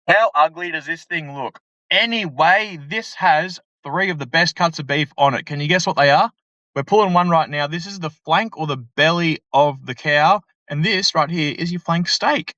How ugly does this thing look? Anyway, this has 3 of the best cuts of beef on it. Can you guess what they are? We're pulling one right now. This is the flank or the belly of the cow, and this right here is your flank steak.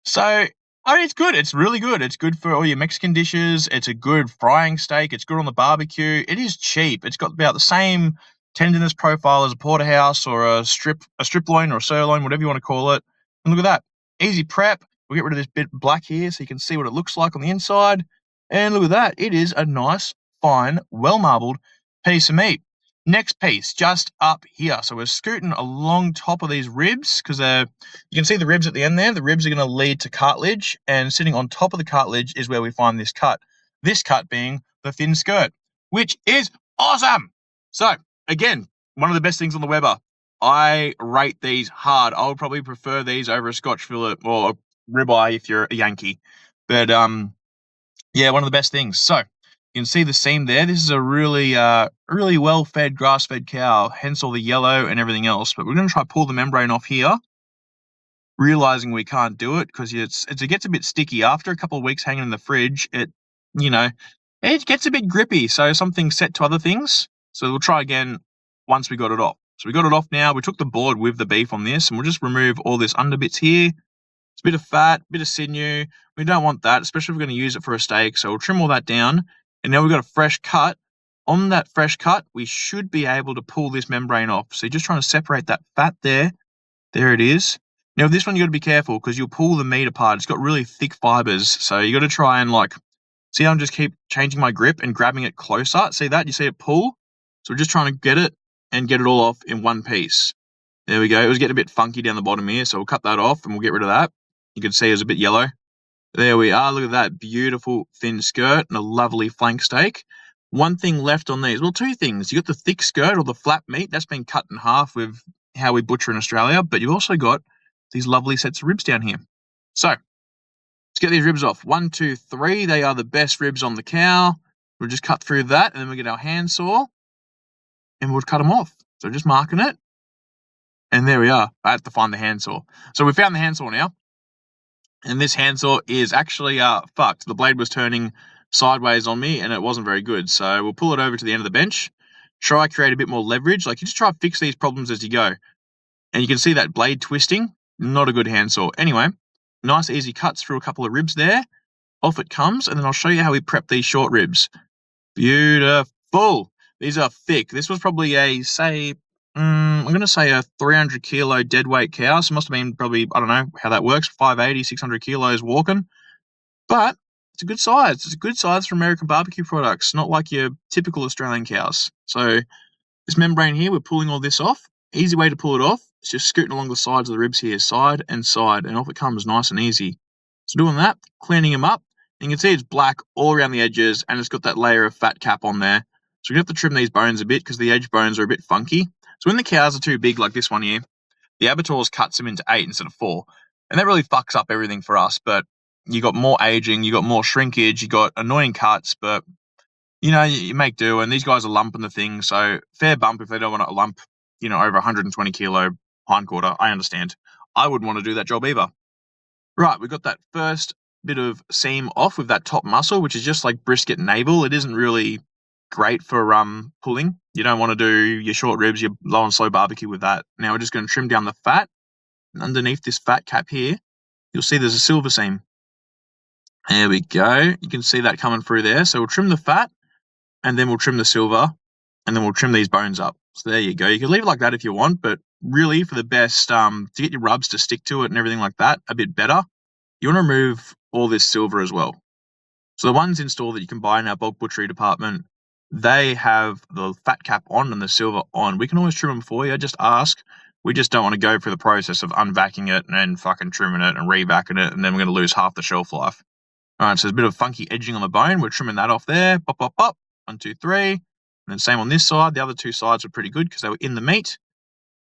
So, I mean, it's good. It's really good. It's good for all your Mexican dishes. It's a good frying steak. It's good on the barbecue. It is cheap. It's got about the same tenderness profile as a porterhouse or a strip loin or a sirloin, whatever you want to call it. And look at that. Easy prep. We'll get rid of this bit black here so you can see what it looks like on the inside. And look at that. It is a nice, fine, well-marbled piece of meat. Next piece, just up here. So we're scooting along top of these ribs because you can see the ribs at the end there. The ribs are going to lead to cartilage, and sitting on top of the cartilage is where we find this cut. This cut being the thin skirt, which is awesome. So, again, one of the best things on the Weber. I rate these hard. I would probably prefer these over a Scotch fillet or a ribeye if you're a Yankee. But, yeah, one of the best things. So, you can see the seam there. This is a really well-fed, grass-fed cow, hence all the yellow and everything else. But we're going to try to pull the membrane off here, realizing we can't do it because it gets a bit sticky. After a couple of weeks hanging in the fridge, it gets a bit grippy. So something's set to other things. So we'll try again once we got it off. So we got it off now. We took the board with the beef on this, and we'll just remove all this under bits here. It's a bit of fat, a bit of sinew. We don't want that, especially if we're going to use it for a steak. So we'll trim all that down. And now we've got a fresh cut. On that fresh cut, we should be able to pull this membrane off. So you're just trying to separate that fat there. There it is. Now, with this one, you got to be careful because you'll pull the meat apart. It's got really thick fibers. So you got to try and see how I'm just keep changing my grip and grabbing it closer. See that? You see it pull? So we're just trying to get it and get it all off in one piece. There we go. It was getting a bit funky down the bottom here. So we'll cut that off and we'll get rid of that. You can see it was a bit yellow. There we are. Look at that beautiful thin skirt and a lovely flank steak. One thing left on these. Well, 2 things. You got the thick skirt or the flap meat. That's been cut in half with how we butcher in Australia. But you've also got these lovely sets of ribs down here. So let's get these ribs off. 1, 2, 3. They are the best ribs on the cow. We'll just cut through that, and then we get our handsaw, and we'll cut them off. So just marking it. And there we are. I had to find the handsaw. So we found the handsaw now. And this handsaw is actually fucked. The blade was turning sideways on me, and it wasn't very good. So we'll pull it over to the end of the bench, try create a bit more leverage. You just try to fix these problems as you go. And you can see that blade twisting. Not a good handsaw. Anyway, nice easy cuts through a couple of ribs there. Off it comes, and then I'll show you how we prep these short ribs. Beautiful. These are thick. This was probably I'm going to say a 300 kilo dead weight cow. So it must have been probably, I don't know how that works, 580, 600 kilos walking. But it's a good size. It's a good size for American barbecue products, not like your typical Australian cows. So this membrane here, we're pulling all this off. Easy way to pull it off is just scooting along the sides of the ribs here, side and side, and off it comes nice and easy. So doing that, cleaning them up. You can see it's black all around the edges, and it's got that layer of fat cap on there. So we're going to have to trim these bones a bit because the edge bones are a bit funky. So when the cows are too big like this one here, the abattoirs cuts them into 8 instead of 4. And that really fucks up everything for us. But you got more aging, you got more shrinkage, you got annoying cuts, but you make do. And these guys are lumping the thing. So fair bump if they don't want to lump, over 120 kilo hindquarter. I understand. I wouldn't want to do that job either. Right, we've got that first bit of seam off with that top muscle, which is just like brisket navel. It isn't really great for pulling. You don't want to do your short ribs, your low and slow barbecue with that. Now we're just going to trim down the fat. And underneath this fat cap here, you'll see there's a silver seam. There we go. You can see that coming through there. So we'll trim the fat, and then we'll trim the silver, and then we'll trim these bones up. So there you go. You can leave it like that if you want, but really for the best, to get your rubs to stick to it and everything like that a bit better, you want to remove all this silver as well. So the ones in store that you can buy in our bulk butchery department, they have the fat cap on and the silver on. We can always trim them for you. Just ask. We just don't want to go through the process of unvacking it and then fucking trimming it and re-vacking it, and then we're going to lose half the shelf life. All right, so there's a bit of funky edging on the bone. We're trimming that off there. Pop, pop, pop. 1, 2, 3. And then same on this side. The other 2 sides were pretty good because they were in the meat.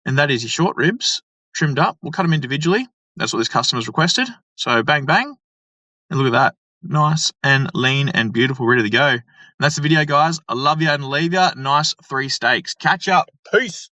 And that is your short ribs trimmed up. We'll cut them individually. That's what this customer's requested. So bang, bang. And look at that. Nice and lean and beautiful, ready to go. And that's the video, guys. I love you and leave you. Nice 3 steaks. Catch up. Peace.